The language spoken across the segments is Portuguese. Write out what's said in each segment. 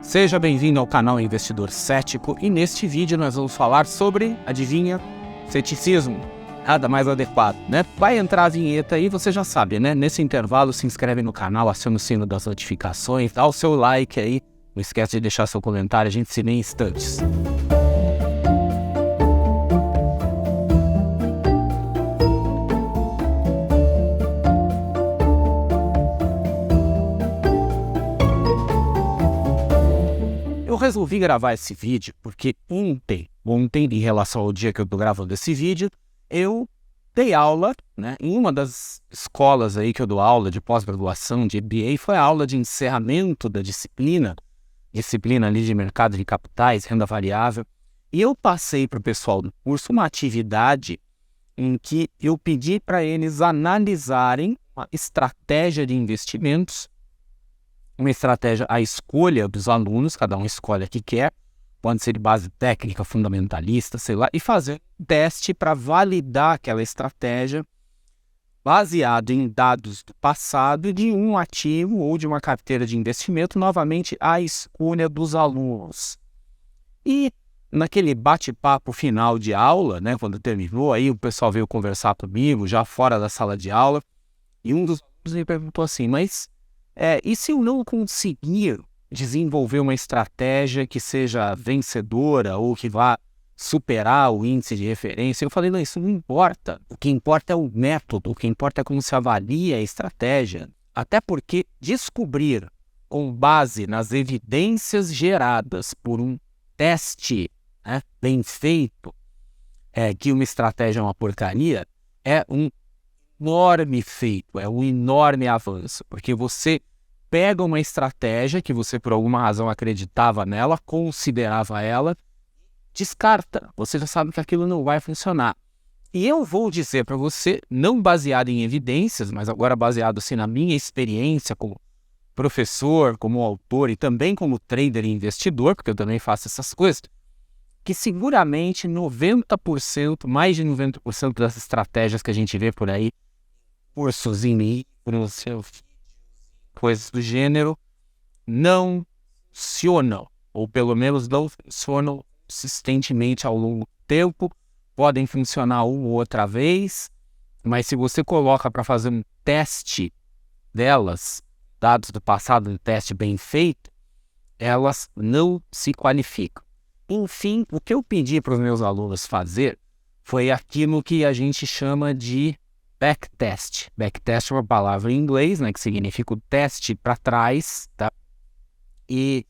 Seja bem-vindo ao canal Investidor Cético e neste vídeo nós vamos falar sobre, adivinha, ceticismo. Nada mais adequado, né? Vai entrar a vinheta aí, você já sabe, né? Nesse intervalo se inscreve no canal, aciona o sino das notificações, dá o seu like aí, não esquece de deixar seu comentário, a gente se vê em instantes. Eu resolvi gravar esse vídeo porque ontem, em relação ao dia que eu tô gravando esse vídeo, eu dei aula, né, em uma das escolas aí que eu dou aula de pós-graduação, de MBA, foi a aula de encerramento da disciplina ali de mercado de capitais, renda variável, e eu passei para o pessoal do curso uma atividade em que eu pedi para eles analisarem uma estratégia de investimentos, uma estratégia à escolha dos alunos, cada um escolhe a que quer, pode ser de base técnica, fundamentalista, sei lá, e fazer um teste para validar aquela estratégia baseado em dados do passado de um ativo ou de uma carteira de investimento, novamente à escolha dos alunos. E naquele bate-papo final de aula, né, quando terminou, aí o pessoal veio conversar comigo, já fora da sala de aula, e um dos alunos me perguntou assim, mas e se eu não conseguir desenvolver uma estratégia que seja vencedora ou que vá superar o índice de referência? Eu falei, não, isso não importa. O que importa é o método, o que importa é como se avalia a estratégia. Até porque descobrir, com base nas evidências geradas por um teste, né, bem feito, que uma estratégia é uma porcaria, é um enorme feito, é um enorme avanço, porque você pega uma estratégia que você por alguma razão acreditava nela, considerava ela, descarta, você já sabe que aquilo não vai funcionar. E eu vou dizer para você, não baseado em evidências, mas agora baseado assim, na minha experiência como professor, como autor e também como trader e investidor, porque eu também faço essas coisas, que seguramente 90%, mais de 90% das estratégias que a gente vê por aí, cursos em livros, coisas do gênero, não funcionam, ou pelo menos não funcionam consistentemente ao longo do tempo, podem funcionar uma ou outra vez, mas se você coloca para fazer um teste delas, dados do passado, um teste bem feito, elas não se qualificam. Enfim, o que eu pedi para os meus alunos fazer foi aquilo que a gente chama de backtest. Backtest é uma palavra em inglês, né, que significa o teste para trás, tá? E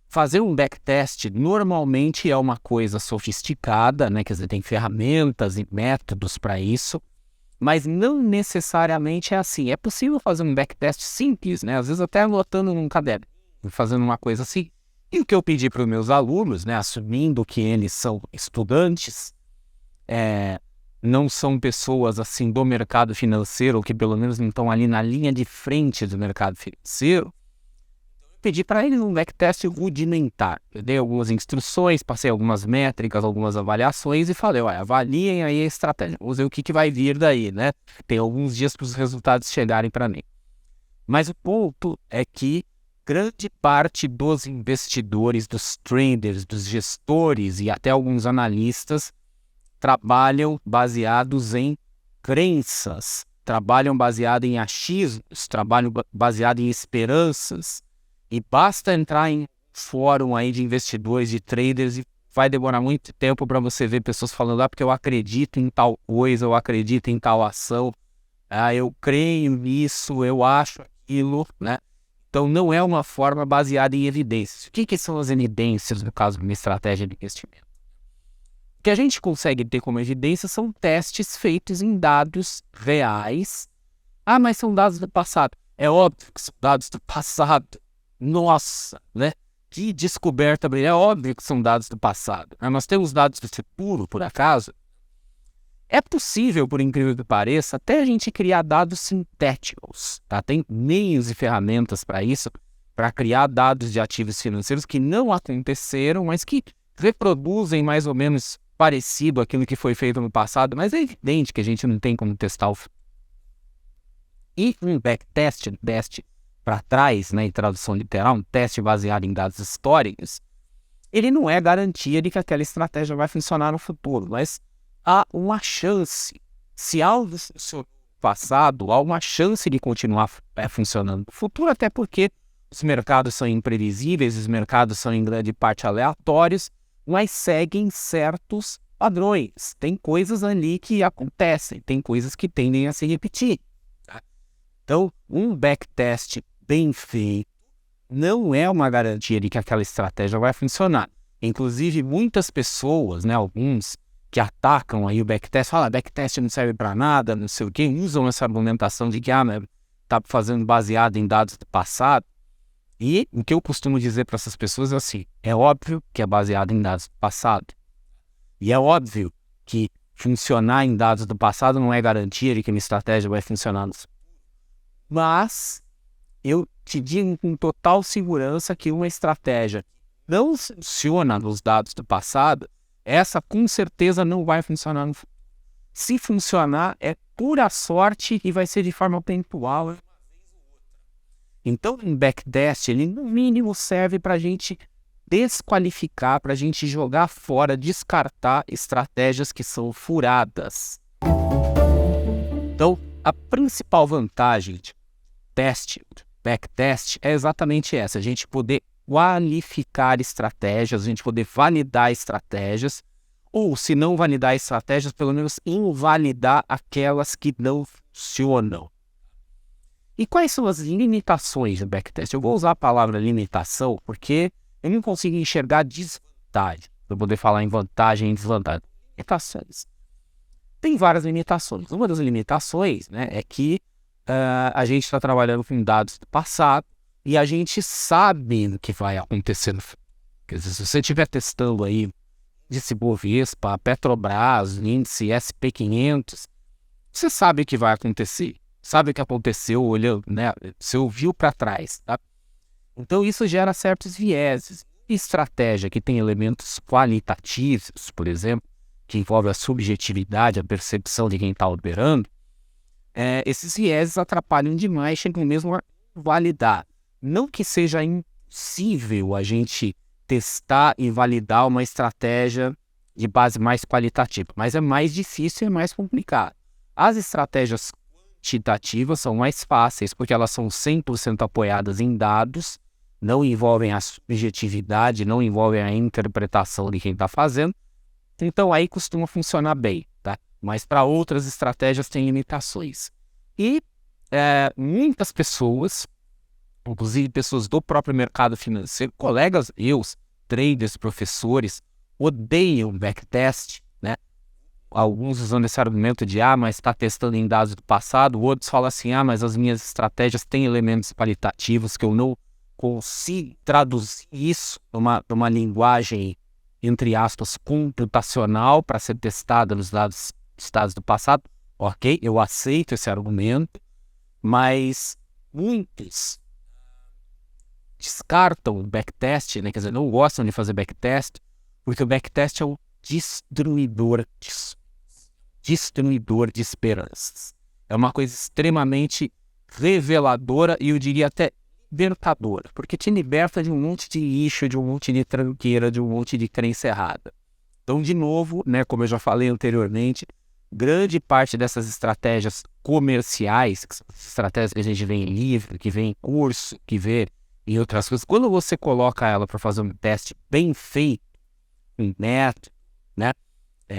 fazer um backtest normalmente é uma coisa sofisticada, né, quer dizer, tem ferramentas e métodos para isso, mas não necessariamente é assim. É possível fazer um backtest simples, né, às vezes até anotando num caderno, fazendo uma coisa assim. E o que eu pedi para os meus alunos, né, assumindo que eles são estudantes, não são pessoas assim do mercado financeiro, ou que pelo menos não estão ali na linha de frente do mercado financeiro, eu pedi para eles um backtest rudimentar. Eu dei algumas instruções, passei algumas métricas, algumas avaliações e falei, olha, avaliem aí a estratégia, vamos ver o que vai vir daí, né? Tem alguns dias para os resultados chegarem para mim. Mas o ponto é que grande parte dos investidores, dos traders, dos gestores e até alguns analistas trabalham baseados em crenças, trabalham baseado em achismos, trabalham baseado em esperanças. E basta entrar em fórum aí de investidores, de traders, e vai demorar muito tempo para você ver pessoas falando, porque eu acredito em tal coisa, eu acredito em tal ação, eu creio nisso, eu acho aquilo, né? Então não é uma forma baseada em evidências. O que são as evidências no caso de uma estratégia de investimento? O que a gente consegue ter como evidência são testes feitos em dados reais. Mas são dados do passado. É óbvio que são dados do passado. Nossa, né? Que descoberta brilhante. É óbvio que são dados do passado. Nós temos dados do futuro, por acaso. É possível, por incrível que pareça, até a gente criar dados sintéticos. Tá? Tem meios e ferramentas para isso, para criar dados de ativos financeiros que não aconteceram, mas que reproduzem mais ou menos parecido àquilo que foi feito no passado, mas é evidente que a gente não tem como testar o futuro. E um backtest, teste para trás, né, em tradução literal, um teste baseado em dados históricos, ele não é garantia de que aquela estratégia vai funcionar no futuro, mas há uma chance. Se algo funcionou no passado, há uma chance de continuar funcionando no futuro, até porque os mercados são imprevisíveis, os mercados são em grande parte aleatórios, mas seguem certos padrões. Tem coisas ali que acontecem, tem coisas que tendem a se repetir. Tá? Então, um backtest bem feito não é uma garantia de que aquela estratégia vai funcionar. Inclusive, muitas pessoas, né, alguns que atacam aí o backtest, falam backtest não serve para nada, não sei o quê, usam essa argumentação de que está fazendo baseado em dados do passado. E o que eu costumo dizer para essas pessoas é assim, é óbvio que é baseado em dados do passado. E é óbvio que funcionar em dados do passado não é garantia de que uma estratégia vai funcionar no futuro. Mas eu te digo com total segurança que uma estratégia não funciona nos dados do passado, essa com certeza não vai funcionar no futuro. Se funcionar, é pura sorte e vai ser de forma pontual. Então, um backtest, ele no mínimo serve para a gente desqualificar, para a gente jogar fora, descartar estratégias que são furadas. Então, a principal vantagem de backtest é exatamente essa, a gente poder qualificar estratégias, a gente poder validar estratégias, ou se não validar estratégias, pelo menos invalidar aquelas que não funcionam. E quais são as limitações do backtest? Eu vou usar a palavra limitação porque eu não consigo enxergar desvantagem, para poder falar em vantagem e desvantagem. Limitações. Tem várias limitações. Uma das limitações, né, é que a gente está trabalhando com dados do passado e a gente sabe o que vai acontecer no futuro. Quer dizer, se você estiver testando aí índice Bovespa, Petrobras, índice SP500, você sabe o que vai acontecer. Sabe o que aconteceu, olhando, né? Você ouviu para trás. Tá? Então isso gera certos vieses. Estratégia que tem elementos qualitativos, por exemplo, que envolve a subjetividade, a percepção de quem está operando, esses vieses atrapalham demais, chegam mesmo a validar. Não que seja impossível a gente testar e validar uma estratégia de base mais qualitativa, mas é mais difícil e é mais complicado. As estratégias quantitativas são mais fáceis, porque elas são 100% apoiadas em dados, não envolvem a subjetividade, não envolvem a interpretação de quem está fazendo, então aí costuma funcionar bem, tá? Mas para outras estratégias tem limitações. E muitas pessoas, inclusive pessoas do próprio mercado financeiro, colegas meus, traders, professores, odeiam backtest, né? Alguns usando esse argumento de, mas está testando em dados do passado, outros falam assim, mas as minhas estratégias têm elementos qualitativos que eu não consigo traduzir isso numa linguagem, entre aspas, computacional para ser testada nos dados do passado. Ok, eu aceito esse argumento, mas muitos descartam o backtest, né? Quer dizer, não gostam de fazer backtest, porque o backtest é um destruidor de esperanças. É uma coisa extremamente reveladora e eu diria até libertadora, porque te liberta de um monte de lixo, de um monte de tranqueira, de um monte de crença errada. Então, de novo, né, como eu já falei anteriormente, grande parte dessas estratégias comerciais, que são estratégias que a gente vê em livro, que vê em curso, que vê em outras coisas, quando você coloca ela para fazer um teste bem feito, em método, né,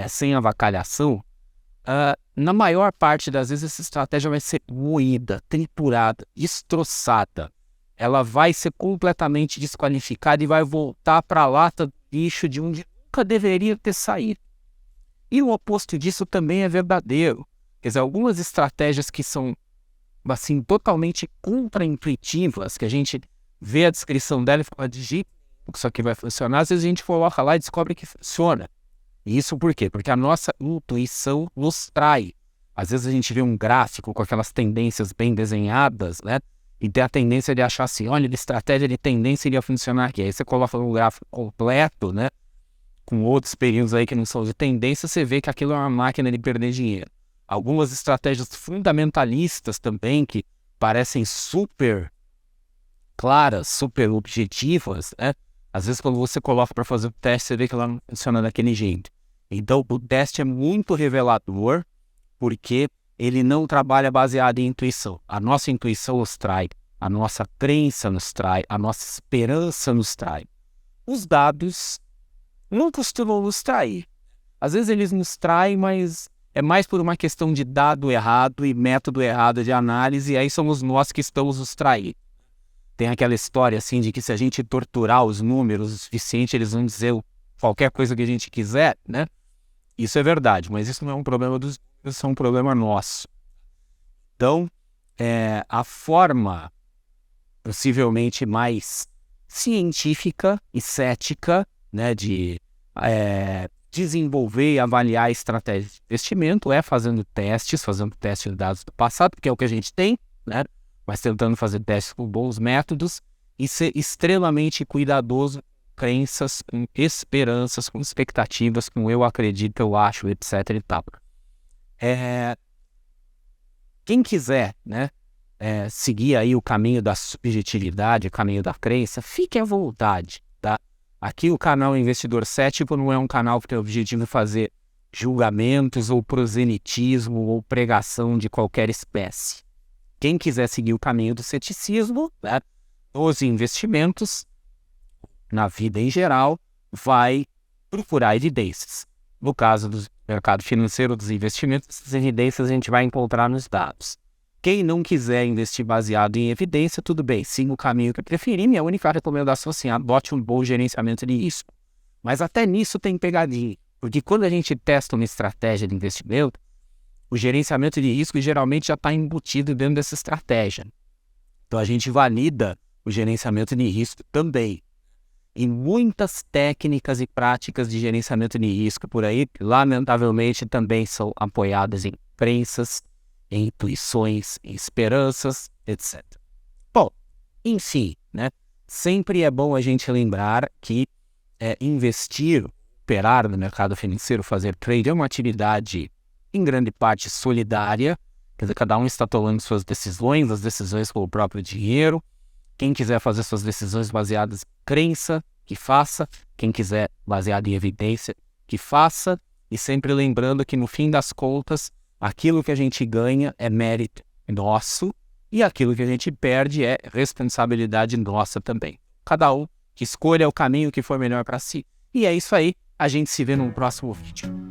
sem avacalhação, na maior parte das vezes essa estratégia vai ser moída, triturada, destroçada. Ela vai ser completamente desqualificada e vai voltar para a lata do lixo de onde nunca deveria ter saído. E o oposto disso também é verdadeiro. Quer dizer, algumas estratégias que são assim, totalmente contraintuitivas, que a gente vê a descrição dela e fala, digita, isso aqui vai funcionar, às vezes a gente coloca lá e descobre que funciona. E isso por quê? Porque a nossa intuição nos trai. Às vezes a gente vê um gráfico com aquelas tendências bem desenhadas, né? E tem a tendência de achar assim, olha, a estratégia de tendência iria funcionar aqui. Aí você coloca um gráfico completo, né? Com outros períodos aí que não são de tendência, você vê que aquilo é uma máquina de perder dinheiro. Algumas estratégias fundamentalistas também, que parecem super claras, super objetivas, né? Às vezes quando você coloca para fazer o teste, você vê que ela não funciona daquele jeito. Então o teste é muito revelador, porque ele não trabalha baseado em intuição. A nossa intuição nos trai, a nossa crença nos trai, a nossa esperança nos trai. Os dados não costumam nos trair. Às vezes eles nos traem, mas é mais por uma questão de dado errado e método errado de análise, e aí somos nós que estamos nos traindo. Tem aquela história assim de que se a gente torturar os números o suficiente, eles vão dizer qualquer coisa que a gente quiser, né? Isso é verdade, mas isso não é um problema dos números, isso é um problema nosso. Então, a forma possivelmente mais científica e cética, né, de desenvolver e avaliar a estratégia de investimento é fazendo testes de dados do passado, porque é o que a gente tem, né? Mas tentando fazer testes com bons métodos e ser extremamente cuidadoso com crenças, com esperanças, com expectativas, com eu acredito, eu acho, etc. e tal. Quem quiser, né, seguir aí o caminho da subjetividade, o caminho da crença, fique à vontade, tá? Aqui o canal Investidor Cético não é um canal que tem o objetivo de fazer julgamentos ou proselitismo ou pregação de qualquer espécie. Quem quiser seguir o caminho do ceticismo, né, nos investimentos, na vida em geral, vai procurar evidências. No caso do mercado financeiro dos investimentos, essas evidências a gente vai encontrar nos dados. Quem não quiser investir baseado em evidência, tudo bem, siga o caminho que preferir. Minha única recomendação é assim, adote um bom gerenciamento de risco. Mas até nisso tem pegadinha, porque quando a gente testa uma estratégia de investimento, o gerenciamento de risco geralmente já está embutido dentro dessa estratégia. Então a gente valida o gerenciamento de risco também. E muitas técnicas e práticas de gerenciamento de risco por aí, lamentavelmente, também são apoiadas em crenças, em intuições, em esperanças, etc. Bom, enfim, né? Sempre é bom a gente lembrar que investir, operar no mercado financeiro, fazer trade é uma atividade em grande parte solidária, quer dizer, cada um está tomando suas decisões, as decisões com o próprio dinheiro. Quem quiser fazer suas decisões baseadas em crença, que faça. Quem quiser baseado em evidência, que faça. E sempre lembrando que no fim das contas, aquilo que a gente ganha é mérito nosso e aquilo que a gente perde é responsabilidade nossa também. Cada um que escolha o caminho que for melhor para si. E é isso aí, a gente se vê no próximo vídeo.